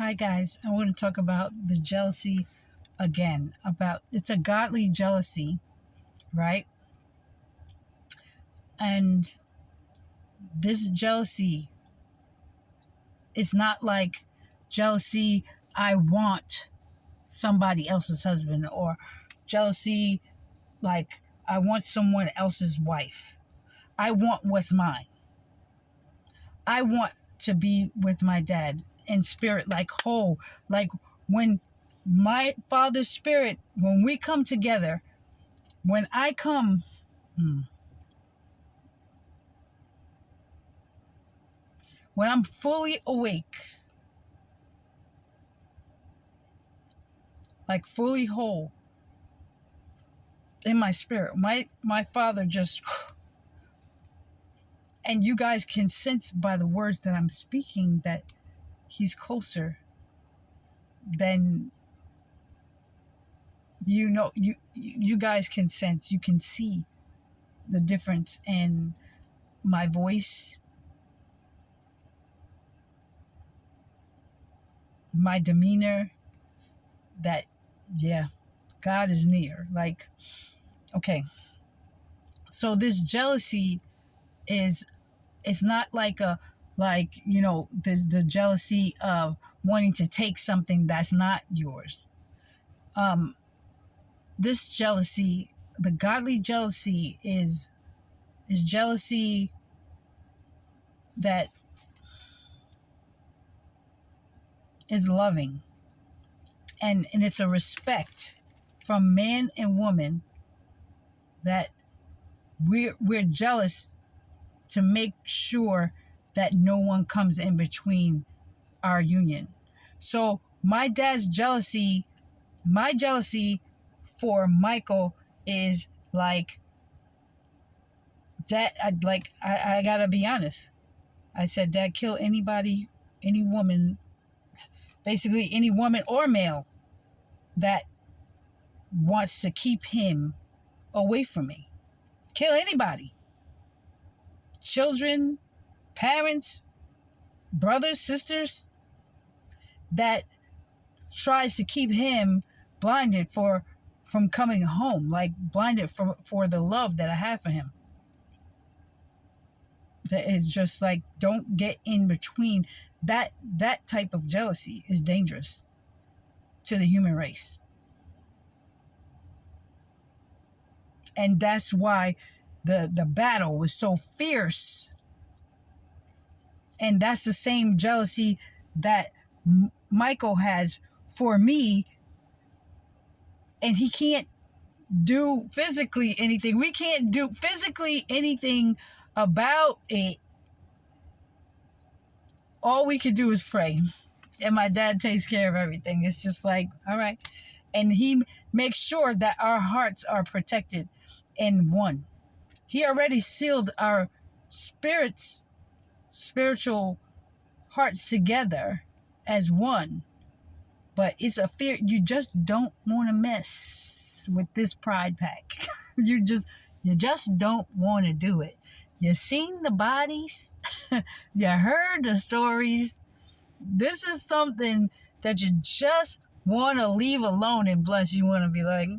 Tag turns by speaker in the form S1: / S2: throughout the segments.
S1: Hi guys, I want to talk about the jealousy again. It's a godly jealousy, right? And this jealousy is not like jealousy I want somebody else's husband, or jealousy like I want someone else's wife. I want what's mine. I want to be with my dad in spirit, like whole, like when my father's spirit, when we come together, when I come, when I'm fully awake, like fully whole in my spirit, my father just, and you guys can sense by the words that I'm speaking that he's closer than you guys can sense. You can see the difference in my voice, my demeanor, that yeah, God is near. Like, okay, so this jealousy is, it's not like the jealousy of wanting to take something that's not yours. This jealousy, the godly jealousy, is jealousy that is loving, and it's a respect from man and woman, that we're jealous to make sure that no one comes in between our union. So my jealousy for Michael is like that. I gotta be honest. I said, Dad, kill anybody, any woman, basically any woman or male that wants to keep him away from me. Kill anybody. Children, parents, brothers, sisters, that tries to keep him blinded from coming home, like blinded for the love that I have for him. That is just like, don't get in between. That type of jealousy is dangerous to the human race. And that's why the battle was so fierce. And that's the same jealousy that Michael has for me, and he can't do physically anything. We can't do physically anything about it. All we could do is pray. And my dad takes care of everything. It's just like, all right. And he makes sure that our hearts are protected and one. He already sealed our spiritual hearts together as one. But it's a fear. You just don't want to mess with this pride pack. you just don't want to do it. You seen the bodies. You heard the stories. This is something that you just want to leave alone, and plus you want to be like,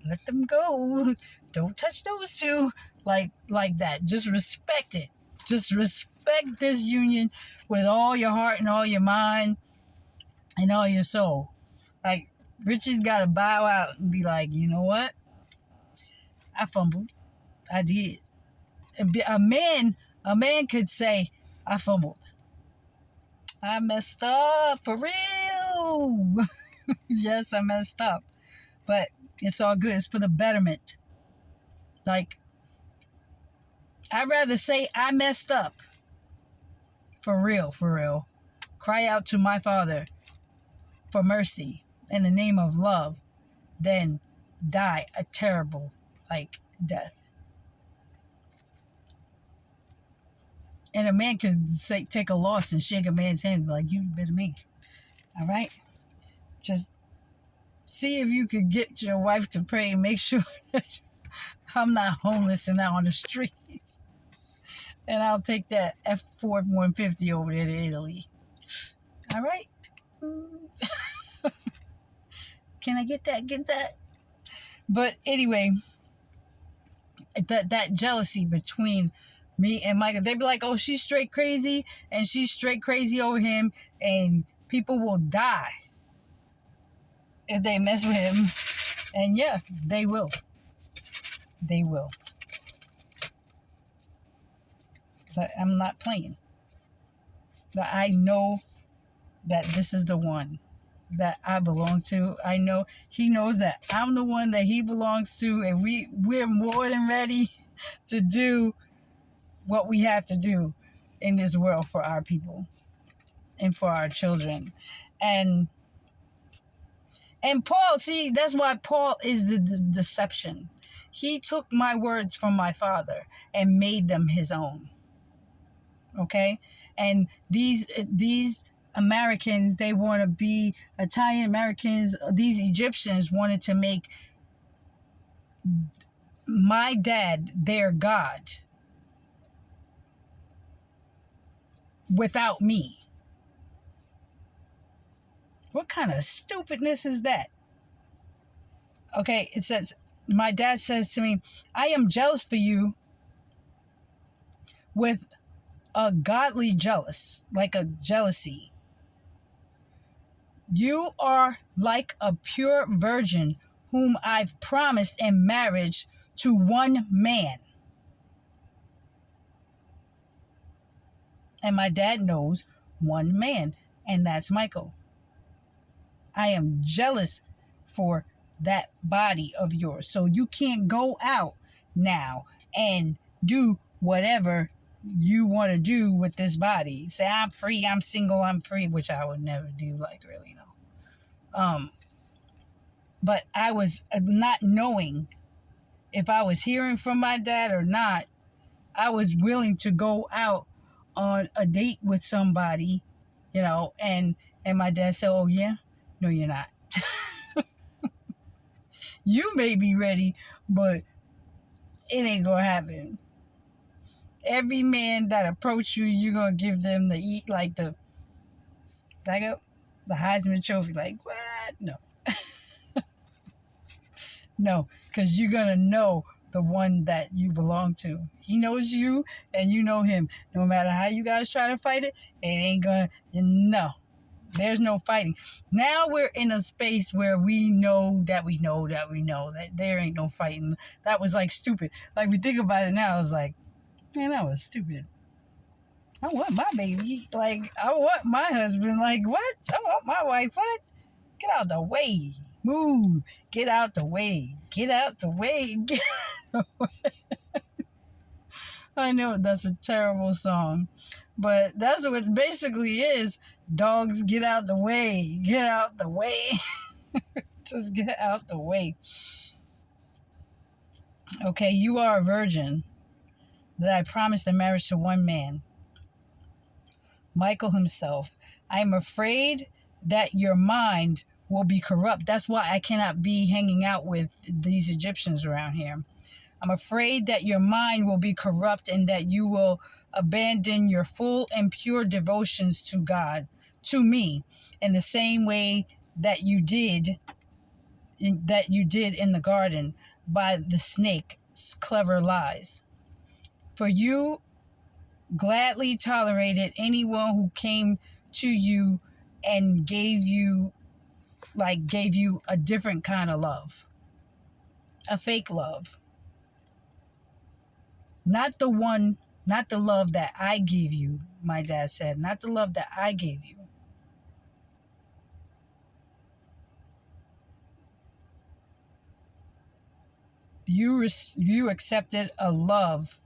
S1: let them go. Don't touch those two. Like that. Just respect it. Just respect this union with all your heart and all your mind and all your soul. Like, Richie's got to bow out and be like, you know what? I fumbled. I did. A man could say, I fumbled. I messed up, for real. Yes, I messed up. But it's all good. It's for the betterment. Like, I'd rather say I messed up. For real, for real. Cry out to my Father for mercy in the name of love, than die a terrible, death. And a man could take a loss and shake a man's hand and be like, you better me. All right? Just see if you could get your wife to pray and make sure that I'm not homeless and out on the streets. And I'll take that F-Ford 150 over there to Italy. All right. Can I get that? Get that? But anyway, that jealousy between me and Michael, they'd be like, oh, she's straight crazy, and she's straight crazy over him, and people will die if they mess with him. And yeah, they will. They will. But I'm not playing. That I know that this is the one that I belong to. I know he knows that I'm the one that he belongs to, and we're more than ready to do what we have to do in this world for our people and for our children. And Paul, see, that's why Paul is the deception. He took my words from my father and made them his own. Okay? And these Americans, they want to be Italian Americans. These Egyptians wanted to make my dad their God without me. What kind of stupidness is that? Okay, it says, my dad says to me, I am jealous for you with a godly jealous, like a jealousy. You are like a pure virgin whom I've promised in marriage to one man. And my dad knows one man, and that's Michael. I am jealous for that body of yours. So you can't go out now and do whatever you want to do with this body. Say, I'm free, I'm single, I'm free, which I would never do, like, really, no. But I was not knowing if I was hearing from my dad or not. I was willing to go out on a date with somebody, and my dad said, oh yeah, no, you're not. You may be ready, but it ain't gonna happen. Every man that approach you, you're gonna give them the eat, like the Heisman Trophy. Like, what? No. No, because you're gonna know the one that you belong to. He knows you and you know him. No matter how you guys try to fight it, it ain't gonna, no. There's no fighting. Now we're in a space where we know that there ain't no fighting. That was like stupid. Like, we think about it now, it's like, man, that was stupid. I want my baby. Like, I want my husband. Like, what? I want my wife. What? Get out the way. Move. Get out the way. Get out the way. Get out the way. I know that's a terrible song, but that's what it basically is. Dogs, get out the way. Get out the way. Just get out the way. Okay, you are a virgin that I promised in marriage to one man, Michael himself. I am afraid that your mind will be corrupt. That's why I cannot be hanging out with these Egyptians around here. I'm afraid that your mind will be corrupt and that you will abandon your full and pure devotions to God, to me, in the same way that you did in the garden by the snake's clever lies. For you gladly tolerated anyone who came to you and gave you a different kind of love, a fake love. Not the love that I gave you, my dad said. Not the love that I gave you. You accepted a love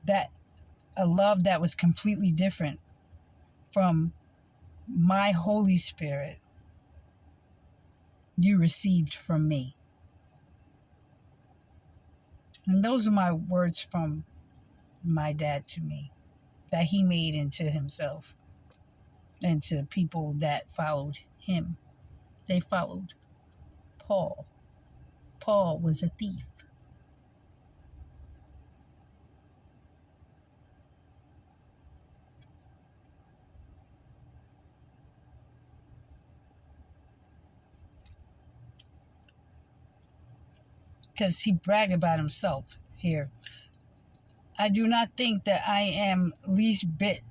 S1: that was completely different from my Holy Spirit you received from me. And those are my words from my dad to me, that he made into himself and to people that followed him. They followed Paul. Paul was a thief. because he bragged about himself here. I do not think that I am least bit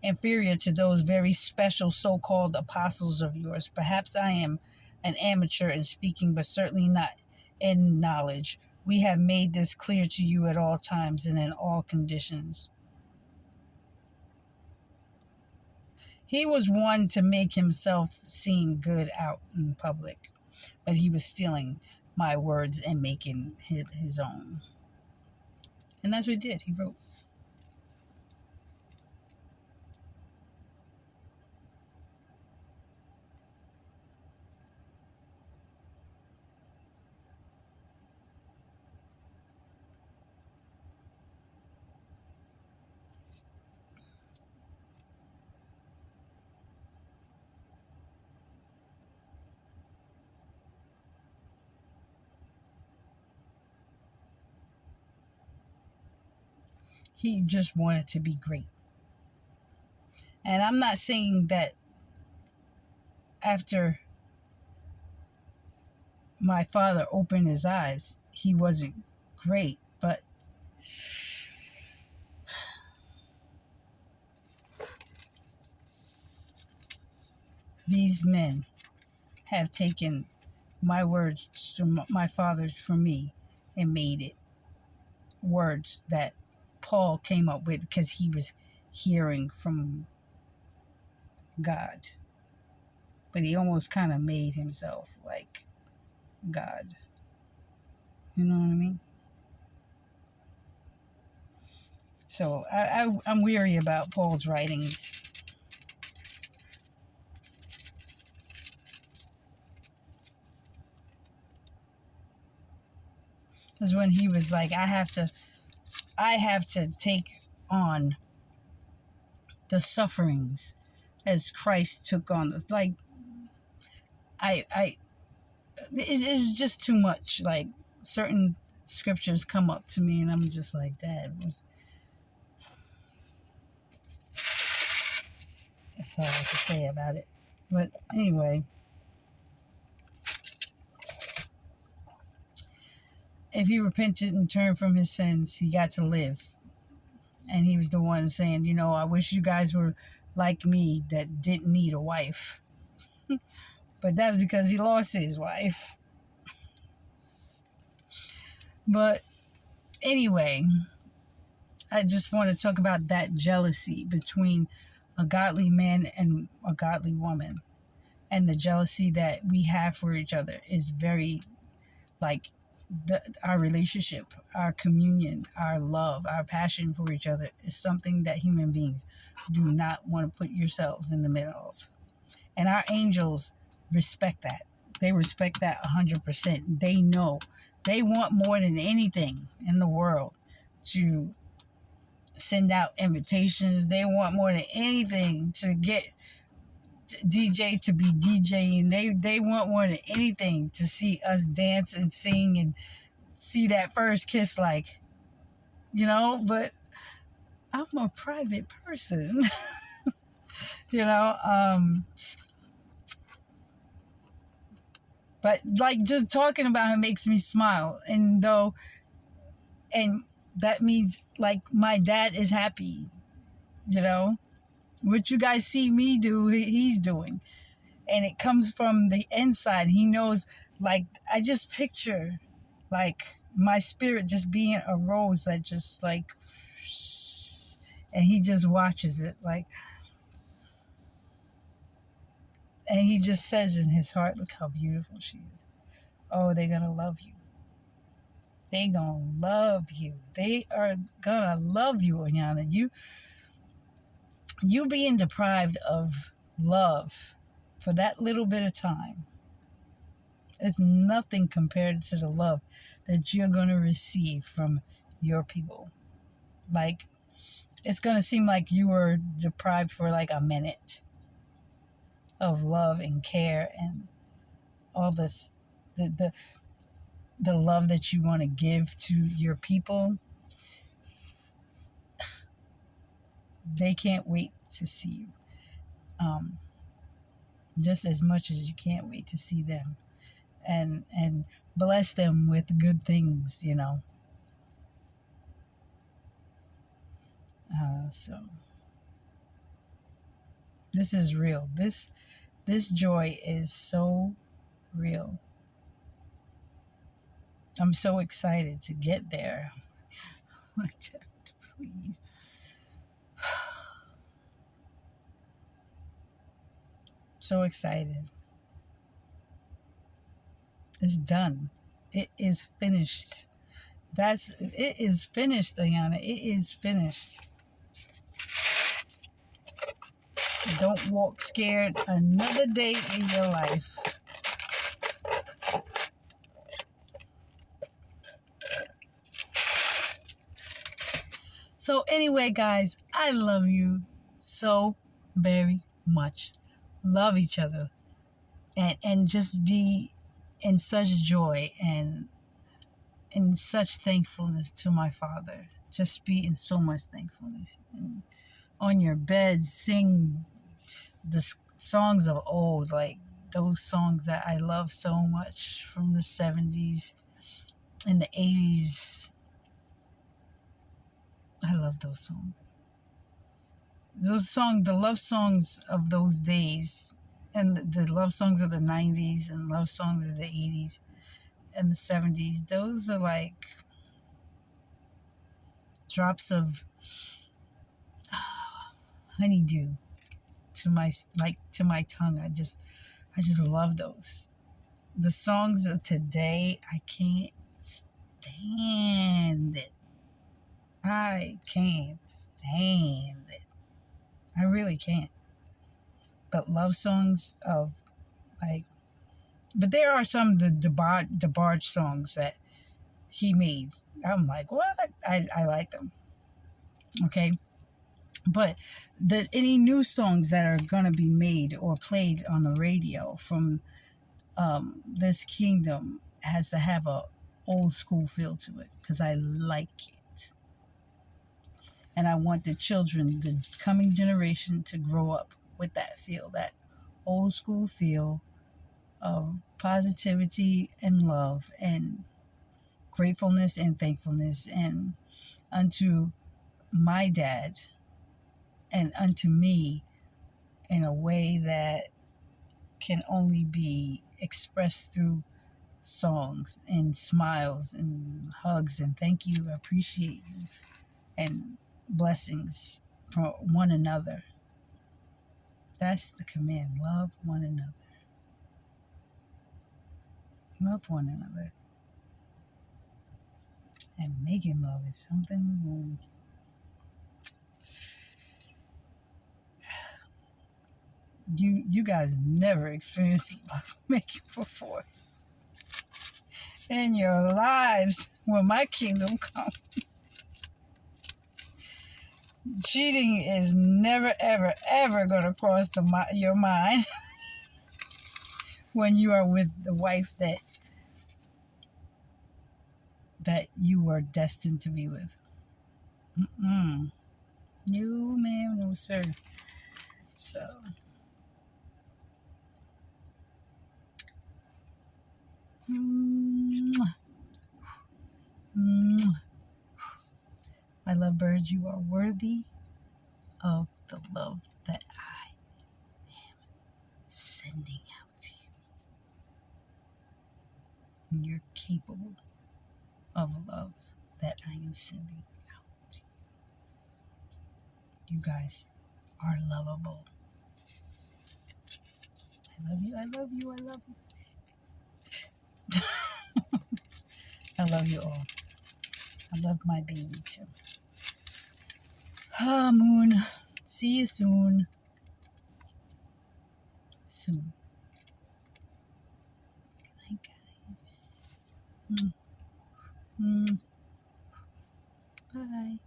S1: inferior to those very special so-called apostles of yours. Perhaps I am an amateur in speaking, but certainly not in knowledge. We have made this clear to you at all times and in all conditions. He was one to make himself seem good out in public, but he was stealing my words and making it his own. And that's what he did. He wrote. He just wanted to be great. And I'm not saying that after my father opened his eyes, he wasn't great, but these men have taken my words to my father's from me and made it words that Paul came up with because he was hearing from God. But he almost kind of made himself like God. You know what I mean? So I'm weary about Paul's writings. Because when he was like, I have to take on the sufferings as Christ took on the, like, it is just too much. Like, certain scriptures come up to me and I'm just like, Dad, that's all I can say about it. But anyway, if he repented and turned from his sins, he got to live. And he was the one saying, I wish you guys were like me that didn't need a wife. But that's because he lost his wife. But anyway, I just want to talk about that jealousy between a godly man and a godly woman. And the jealousy that we have for each other is very, like, our relationship, our communion, our love, our passion for each other is something that human beings do not want to put yourselves in the middle of. And our angels respect that. They respect that 100%. They know. They want more than anything in the world to send out invitations. They want more than anything to get DJ to be DJing. They want more than anything to see us dance and sing and see that first kiss, like, but I'm a private person. But like, just talking about him makes me smile. And that means, like, my dad is happy, what you guys see me do, he's doing. And it comes from the inside. He knows, like, I just picture, like, my spirit just being a rose that just, like, and he just watches it, like, and he just says in his heart, look how beautiful she is. Oh, they're gonna love you. They gonna love you. They are gonna love you, Onyana. You being deprived of love for that little bit of time is nothing compared to the love that you're going to receive from your people. Like, it's going to seem like you were deprived for like a minute of love and care and all this, the love that you want to give to your people. They can't wait to see you. Just as much as you can't wait to see them. and bless them with good things, you know. So this is real. This joy is so real. I'm so excited to get there. Please. So excited. It's done. It is finished. It is finished, Ayana. It is finished. Don't walk scared another day in your life. So anyway, guys, I love you so very much. Love each other. And just be in such joy and in such thankfulness to my Father. Just be in so much thankfulness. And on your bed, sing the songs of old, like those songs that I love so much from the 70s and the 80s. I love those songs. The love songs of those days, and the love songs of the 90s and love songs of the 80s and the 70s, those are like drops of honeydew to my tongue. I just love those. The songs of today, I can't stand it. I can't stand it. I really can't. But love songs of like, but there are some DeBarge songs that he made. I'm like, what? I like them. Okay. But any new songs that are gonna be made or played on the radio from this kingdom has to have a old school feel to it because I like it, and I want the children, the coming generation, to grow up with that feel, that old school feel of positivity and love and gratefulness and thankfulness, and unto my dad and unto me in a way that can only be expressed through songs and smiles and hugs and thank you, appreciate you, and blessings for one another. That's the command. Love one another. Love one another. And making love is something you guys never experienced love making before in your lives. When my kingdom comes, cheating is never, ever, ever going to cross your mind when you are with the wife that you were destined to be with. Mm-mm. No, ma'am, no, sir. So, mwah, mwah. My lovebirds, you are worthy of the love that I am sending out to you. And you're capable of love that I am sending out to you. You guys are lovable. I love you, I love you, I love you. I love you all. I love my baby too. Ah, Moon. See you soon. Soon. Good night, guys. Bye.